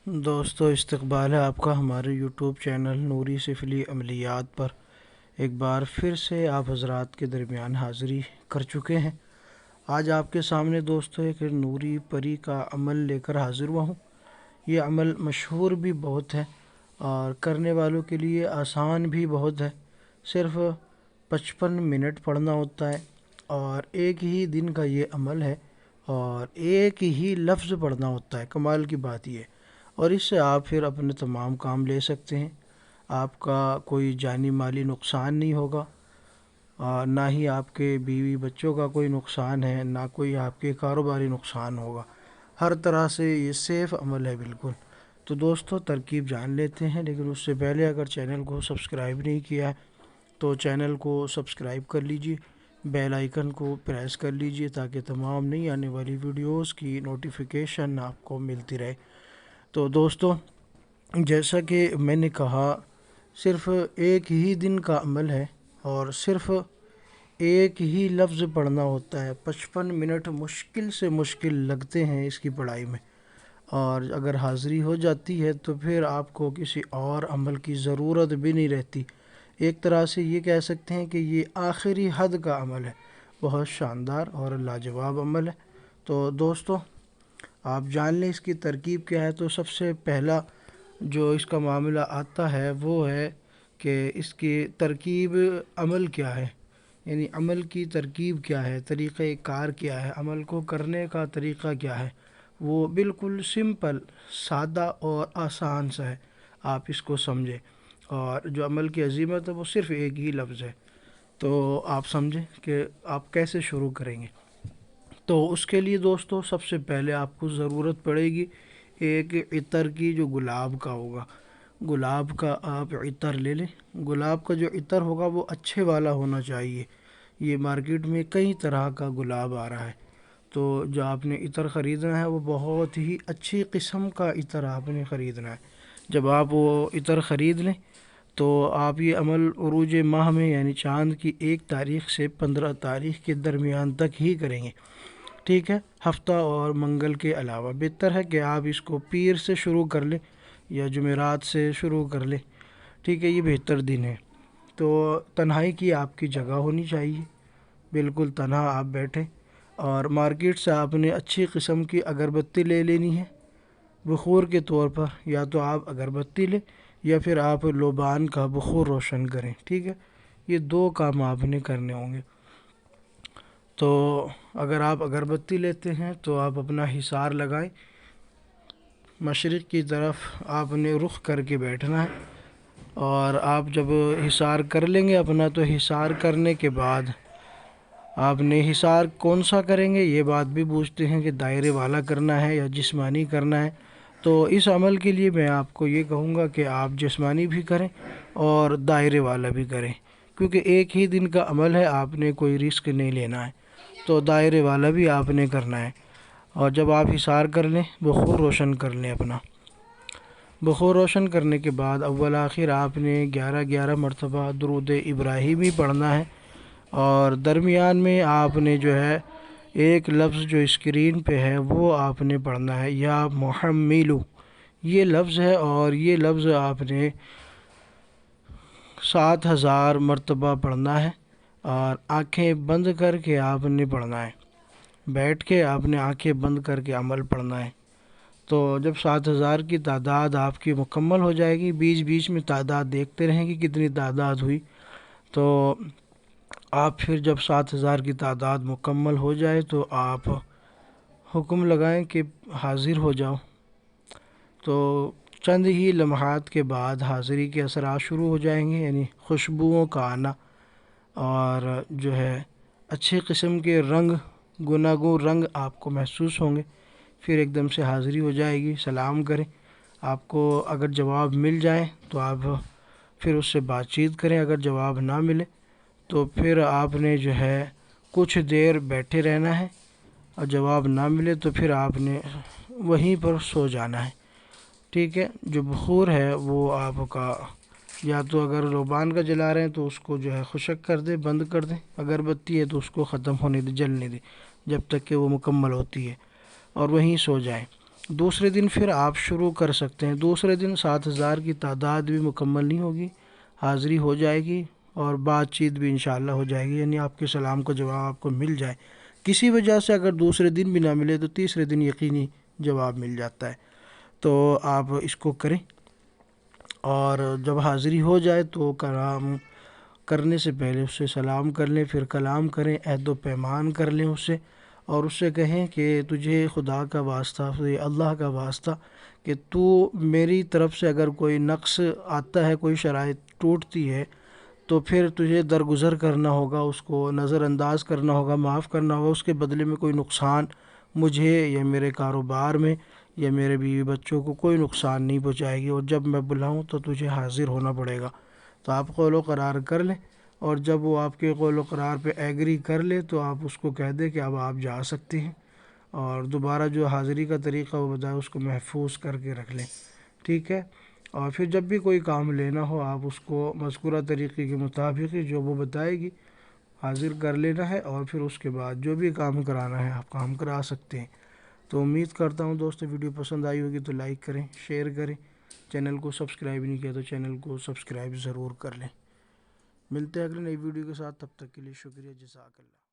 دوستو استقبال ہے آپ کا ہمارے یوٹیوب چینل نوری سفلی عملیات پر۔ ایک بار پھر سے آپ حضرات کے درمیان حاضری کر چکے ہیں۔ آج آپ کے سامنے دوستو ایک نوری پری کا عمل لے کر حاضر ہوا ہوں۔ یہ عمل مشہور بھی بہت ہے اور کرنے والوں کے لیے آسان بھی بہت ہے۔ صرف 55 منٹ پڑھنا ہوتا ہے اور ایک ہی دن کا یہ عمل ہے اور ایک ہی لفظ پڑھنا ہوتا ہے۔ کمال کی بات یہ ہے، اور اس سے آپ پھر اپنے تمام کام لے سکتے ہیں۔ آپ کا کوئی جانی مالی نقصان نہیں ہوگا، نہ ہی آپ کے بیوی بچوں کا کوئی نقصان ہے، نہ کوئی آپ کے کاروباری نقصان ہوگا۔ ہر طرح سے یہ سیف عمل ہے بالکل۔ تو دوستو ترکیب جان لیتے ہیں، لیکن اس سے پہلے اگر چینل کو سبسکرائب نہیں کیا ہے تو چینل کو سبسکرائب کر لیجئے، بیل آئیکن کو پریس کر لیجئے تاکہ تمام نئی آنے والی ویڈیوز کی نوٹیفیکیشن آپ کو ملتی رہے۔ تو دوستو جیسا کہ میں نے کہا، صرف ایک ہی دن کا عمل ہے اور صرف ایک ہی لفظ پڑھنا ہوتا ہے۔ 55 منٹ مشکل سے مشکل لگتے ہیں اس کی پڑھائی میں، اور اگر حاضری ہو جاتی ہے تو پھر آپ کو کسی اور عمل کی ضرورت بھی نہیں رہتی۔ ایک طرح سے یہ کہہ سکتے ہیں کہ یہ آخری حد کا عمل ہے۔ بہت شاندار اور لاجواب عمل ہے۔ تو دوستو آپ جان لیں اس کی ترکیب کیا ہے۔ تو سب سے پہلا جو اس کا معاملہ آتا ہے وہ ہے کہ اس کی ترکیب عمل کیا ہے، یعنی عمل کی ترکیب کیا ہے، طریقہ کار کیا ہے، عمل کو کرنے کا طریقہ کیا ہے۔ وہ بالکل سمپل، سادہ اور آسان سا ہے، آپ اس کو سمجھیں۔ اور جو عمل کی عظمت ہے وہ صرف ایک ہی لفظ ہے۔ تو آپ سمجھیں کہ آپ کیسے شروع کریں گے۔ تو اس کے لیے دوستو سب سے پہلے آپ کو ضرورت پڑے گی ایک عطر کی، جو گلاب کا ہوگا۔ گلاب کا آپ عطر لے لیں۔ گلاب کا جو عطر ہوگا وہ اچھے والا ہونا چاہیے۔ یہ مارکیٹ میں کئی طرح کا گلاب آ رہا ہے، تو جو آپ نے عطر خریدنا ہے وہ بہت ہی اچھی قسم کا عطر آپ نے خریدنا ہے۔ جب آپ وہ عطر خرید لیں تو آپ یہ عمل عروج ماہ میں، یعنی چاند کی 1 تاریخ سے 15 تاریخ کے درمیان تک ہی کریں گے، ٹھیک ہے؟ ہفتہ اور منگل کے علاوہ بہتر ہے کہ آپ اس کو پیر سے شروع کر لیں یا جمعرات سے شروع کر لیں، ٹھیک ہے؟ یہ بہتر دن ہے۔ تو تنہائی کی آپ کی جگہ ہونی چاہیے، بالکل تنہا آپ بیٹھیں، اور مارکیٹ سے آپ نے اچھی قسم کی اگربتی لے لینی ہے بخور کے طور پر۔ یا تو آپ اگربتی لیں یا پھر آپ لوبان کا بخور روشن کریں، ٹھیک ہے؟ یہ 2 کام آپ نے کرنے ہوں گے۔ تو اگر آپ اگربتی لیتے ہیں تو آپ اپنا حصار لگائیں، مشرق کی طرف آپ نے رخ کر کے بیٹھنا ہے، اور آپ جب حصار کر لیں گے اپنا، تو حصار کرنے کے بعد آپ نے حصار کون سا کریں گے، یہ بات بھی پوچھتے ہیں کہ دائرے والا کرنا ہے یا جسمانی کرنا ہے۔ تو اس عمل کے لیے میں آپ کو یہ کہوں گا کہ آپ جسمانی بھی کریں اور دائرے والا بھی کریں، کیونکہ ایک ہی دن کا عمل ہے، آپ نے کوئی رسک نہیں لینا ہے، تو دائرے والا بھی آپ نے کرنا ہے۔ اور جب آپ حصار کر لیں، بخور روشن کر لیں اپنا۔ بخور روشن کرنے کے بعد اول آخر آپ نے 11 مرتبہ درود ابراہیمی پڑھنا ہے، اور درمیان میں آپ نے جو ہے ایک لفظ جو اسکرین پہ ہے وہ آپ نے پڑھنا ہے، یا محملو، یہ لفظ ہے، اور یہ لفظ آپ نے 7000 مرتبہ پڑھنا ہے، اور آنکھیں بند کر کے آپ نے پڑھنا ہے۔ بیٹھ کے آپ نے آنکھیں بند کر کے عمل پڑھنا ہے۔ تو جب 7000 کی تعداد آپ کی مکمل ہو جائے گی، بیچ بیچ میں تعداد دیکھتے رہیں کہ کتنی تعداد ہوئی، تو آپ پھر جب 7000 کی تعداد مکمل ہو جائے تو آپ حکم لگائیں کہ حاضر ہو جاؤ۔ تو چند ہی لمحات کے بعد حاضری کے اثرات شروع ہو جائیں گے، یعنی خوشبوؤں کا آنا، اور جو ہے اچھے قسم کے رنگ، گوناگون رنگ آپ کو محسوس ہوں گے۔ پھر ایک دم سے حاضری ہو جائے گی۔ سلام کریں، آپ کو اگر جواب مل جائے تو آپ پھر اس سے بات چیت کریں، اگر جواب نہ ملے تو پھر آپ نے جو ہے کچھ دیر بیٹھے رہنا ہے، اور جواب نہ ملے تو پھر آپ نے وہیں پر سو جانا ہے، ٹھیک ہے؟ جو بخور ہے وہ آپ کا، یا تو اگر لوبان کا جلا رہے ہیں تو اس کو جو ہے خشک کر دیں، بند کر دیں، اگربتی ہے تو اس کو ختم ہونے دیں، جلنے دیں جب تک کہ وہ مکمل ہوتی ہے، اور وہیں سو جائیں۔ دوسرے دن پھر آپ شروع کر سکتے ہیں۔ دوسرے دن 7,000 کی تعداد بھی مکمل نہیں ہوگی، حاضری ہو جائے گی اور بات چیت بھی انشاءاللہ ہو جائے گی، یعنی آپ کے سلام کا جواب آپ کو مل جائے۔ کسی وجہ سے اگر دوسرے دن بھی نہ ملے تو تیسرے دن یقینی جواب مل جاتا ہے۔ تو آپ اس کو کریں، اور جب حاضری ہو جائے تو کلام کرنے سے پہلے اس سے سلام کر لیں، پھر کلام کریں، عہد و پیمان کر لیں اس سے، اور اس سے کہیں کہ تجھے خدا کا واسطہ، اللہ کا واسطہ، کہ تو میری طرف سے اگر کوئی نقص آتا ہے، کوئی شرائط ٹوٹتی ہے، تو پھر تجھے درگزر کرنا ہوگا، اس کو نظر انداز کرنا ہوگا، معاف کرنا ہوگا، اس کے بدلے میں کوئی نقصان مجھے یا میرے کاروبار میں یا میرے بیوی بچوں کو کوئی نقصان نہیں پہنچائے گی، اور جب میں بلاؤں تو تجھے حاضر ہونا پڑے گا۔ تو آپ قول و قرار کر لیں، اور جب وہ آپ کے قول و قرار پہ ایگری کر لے تو آپ اس کو کہہ دیں کہ اب آپ جا سکتے ہیں، اور دوبارہ جو حاضری کا طریقہ وہ بتائے اس کو محفوظ کر کے رکھ لیں، ٹھیک ہے۔ اور پھر جب بھی کوئی کام لینا ہو آپ اس کو مذکورہ طریقے کے مطابق ہی جو وہ بتائے گی حاضر کر لینا ہے، اور پھر اس کے بعد جو بھی کام کرانا ہے آپ کام کرا سکتے ہیں۔ تو امید کرتا ہوں دوستو ویڈیو پسند آئی ہوگی تو لائک کریں، شیئر کریں، چینل کو سبسکرائب نہیں کیا تو چینل کو سبسکرائب ضرور کر لیں۔ ملتے ہیں اگلی نئی ویڈیو کے ساتھ، تب تک کے لیے شکریہ، جزاک اللہ۔